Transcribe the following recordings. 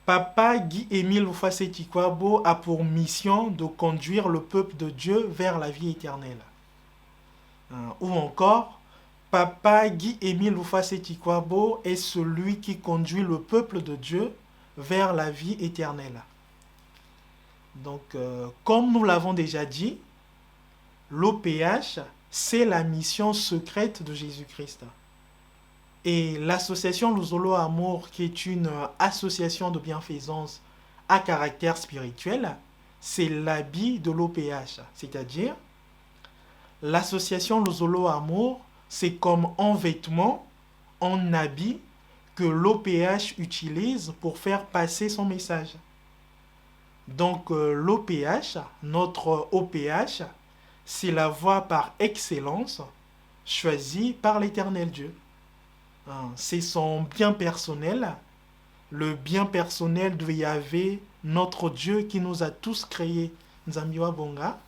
Papa Guy-Émile Oufasé-Tikwabo a pour mission de conduire le peuple de Dieu vers la vie éternelle. Ou encore, Papa Guy-Émile Oufasé-Tikwabo est celui qui conduit le peuple de Dieu vers la vie éternelle. Donc, comme nous l'avons déjà dit, l'OPH, c'est la mission secrète de Jésus-Christ. Et l'association Luzolo Amour, qui est une association de bienfaisance à caractère spirituel, c'est l'habit de l'OPH. C'est-à-dire, l'association Luzolo Amour, c'est comme un vêtement, un habit que l'OPH utilise pour faire passer son message. Donc l'OPH, notre OPH, c'est la voie par excellence choisie par l'Éternel Dieu. C'est son bien personnel, le bien personnel de Yahvé, notre Dieu qui nous a tous créés. Nzambiwa Bonga.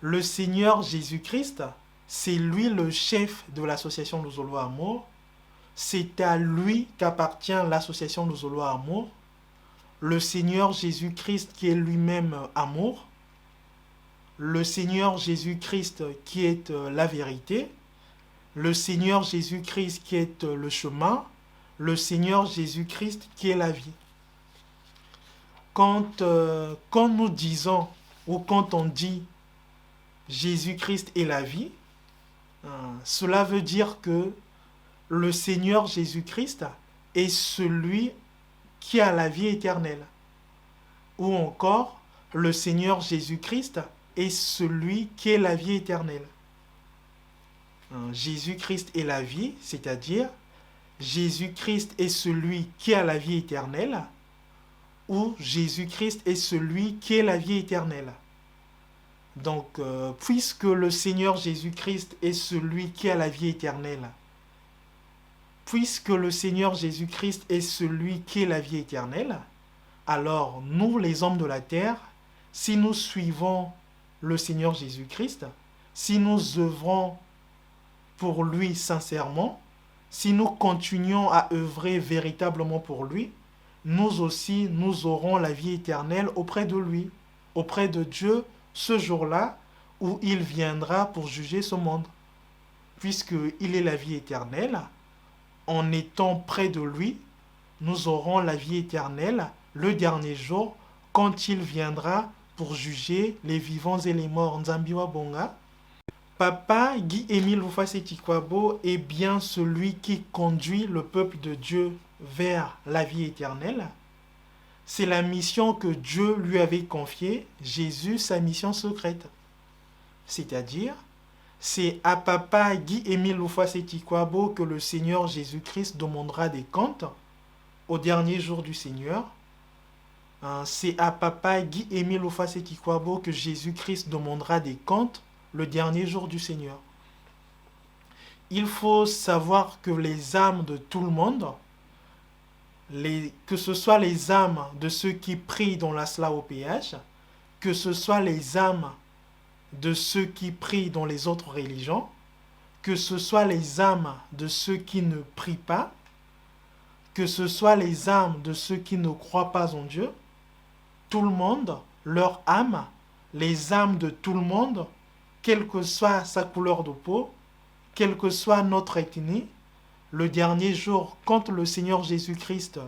Le Seigneur Jésus-Christ, c'est lui le chef de l'association Luzolo Amour. C'est à lui qu'appartient l'association Luzolo Amour. Le Seigneur Jésus-Christ qui est lui-même amour. Le Seigneur Jésus-Christ qui est la vérité. Le Seigneur Jésus-Christ qui est le chemin. Le Seigneur Jésus-Christ qui est la vie. Quand nous disons ou quand on dit Jésus-Christ est la vie, cela veut dire que le Seigneur Jésus-Christ est celui qui a la vie éternelle. Ou encore, le Seigneur Jésus-Christ est celui qui est la vie éternelle. Jésus-Christ est la vie, c'est-à-dire Jésus-Christ est celui qui a la vie éternelle, ou Jésus-Christ est celui qui est la vie éternelle. Donc, puisque le Seigneur Jésus-Christ est celui qui a la vie éternelle, puisque le Seigneur Jésus-Christ est celui qui est la vie éternelle, alors nous, les hommes de la terre, si nous suivons le Seigneur Jésus-Christ, si nous œuvrons pour lui sincèrement, si nous continuons à œuvrer véritablement pour lui, nous aussi, nous aurons la vie éternelle auprès de lui, auprès de Dieu, ce jour-là où il viendra pour juger ce monde. Puisqu'il est la vie éternelle, en étant près de lui, nous aurons la vie éternelle le dernier jour quand il viendra pour juger les vivants et les morts. Nzambiwa Bonga. Papa Guy-Émile Oufasé-Tikwabo est bien celui qui conduit le peuple de Dieu vers la vie éternelle. C'est la mission que Dieu lui avait confiée, Jésus, sa mission secrète. C'est-à-dire, c'est à Papa Guy-Émile Oufasé-Tikwabo que le Seigneur Jésus-Christ demandera des comptes au dernier jour du Seigneur. C'est à Papa Guy-Émile Oufasé-Tikwabo que Jésus-Christ demandera des comptes le dernier jour du Seigneur. Il faut savoir que les âmes de tout le monde, que ce soit les âmes de ceux qui prient dans la Sla OPH, que ce soit les âmes de ceux qui prient dans les autres religions, que ce soit les âmes de ceux qui ne prient pas, que ce soit les âmes de ceux qui ne croient pas en Dieu, tout le monde, leur âme, les âmes de tout le monde, quelle que soit sa couleur de peau, quelle que soit notre ethnie, le dernier jour, quand le Seigneur Jésus-Christ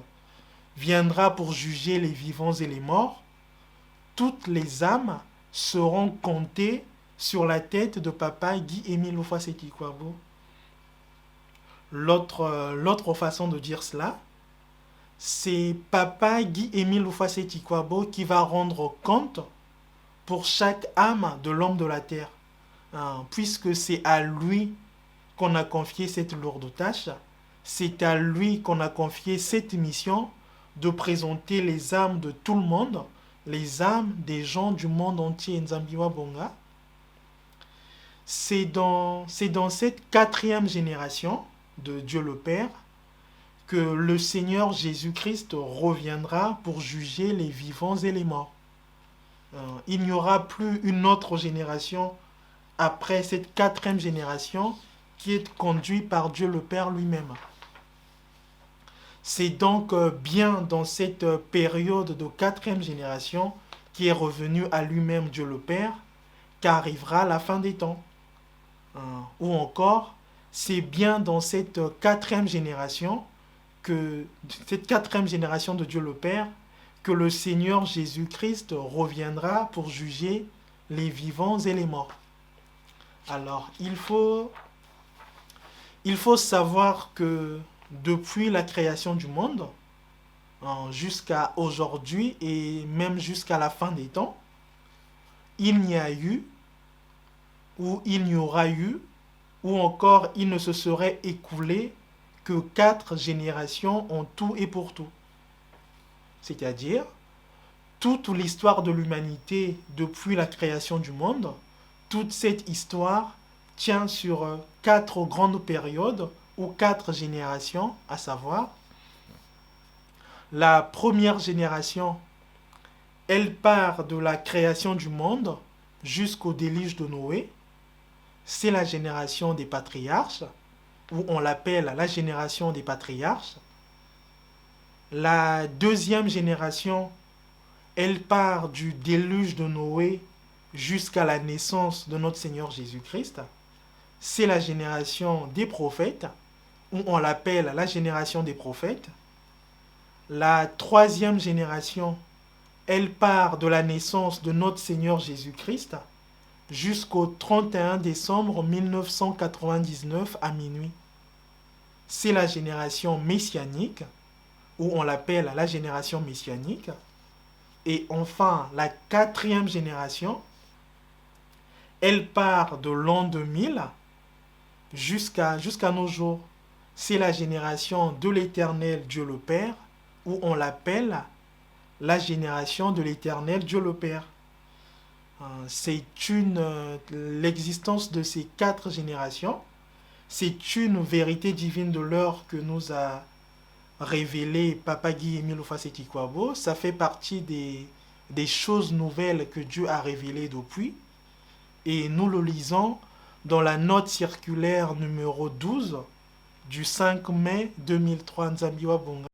viendra pour juger les vivants et les morts, toutes les âmes seront comptées sur la tête de Papa Guy-Émile Oufasé-Tikwabo. L'autre façon de dire cela, c'est Papa Guy-Émile Oufasé-Tikwabo qui va rendre compte pour chaque âme de l'homme de la terre. Puisque c'est à lui qu'on a confié cette lourde tâche, c'est à lui qu'on a confié cette mission de présenter les âmes de tout le monde, les âmes des gens du monde entier. Nzambiwa Bonga. C'est dans cette 4e génération de Dieu le Père que le Seigneur Jésus-Christ reviendra pour juger les vivants et les morts. Il n'y aura plus une autre génération après cette 4e génération qui est conduite par Dieu le Père lui-même. C'est donc bien dans cette période de quatrième génération qui est revenu à lui-même Dieu le Père qu'arrivera la fin des temps. Ou encore, c'est bien dans cette quatrième génération de Dieu le Père que le Seigneur Jésus-Christ reviendra pour juger les vivants et les morts. Alors, il faut savoir que depuis la création du monde, jusqu'à aujourd'hui et même jusqu'à la fin des temps, il n'y a eu, ou il n'y aura eu, ou encore il ne se serait écoulé que 4 générations en tout et pour tout. C'est-à-dire, toute l'histoire de l'humanité depuis la création du monde, toute cette histoire tient sur 4 grandes périodes ou 4 générations, à savoir, la première génération, elle part de la création du monde jusqu'au déluge de Noé. C'est la génération des patriarches, ou on l'appelle la génération des patriarches. La deuxième génération, elle part du déluge de Noé jusqu'à la naissance de notre Seigneur Jésus-Christ. C'est la génération des prophètes, ou on l'appelle la génération des prophètes. La troisième génération, elle part de la naissance de notre Seigneur Jésus-Christ jusqu'au 31 décembre 1999 à minuit. C'est la génération messianique, ou on l'appelle la génération messianique. Et enfin, la quatrième génération, elle part de l'an 2000 jusqu'à nos jours. C'est la génération de l'Éternel Dieu le Père, ou on l'appelle la génération de l'Éternel Dieu le Père. L'existence de ces 4 générations, c'est une vérité divine de l'heure que nous a révélé Papa Guy Émile Ofasseti-Kwabo. Ça fait partie des choses nouvelles que Dieu a révélées depuis. Et nous le lisons dans la note circulaire numéro 12 du 5 mai 2003. Nzambiwa Bonga.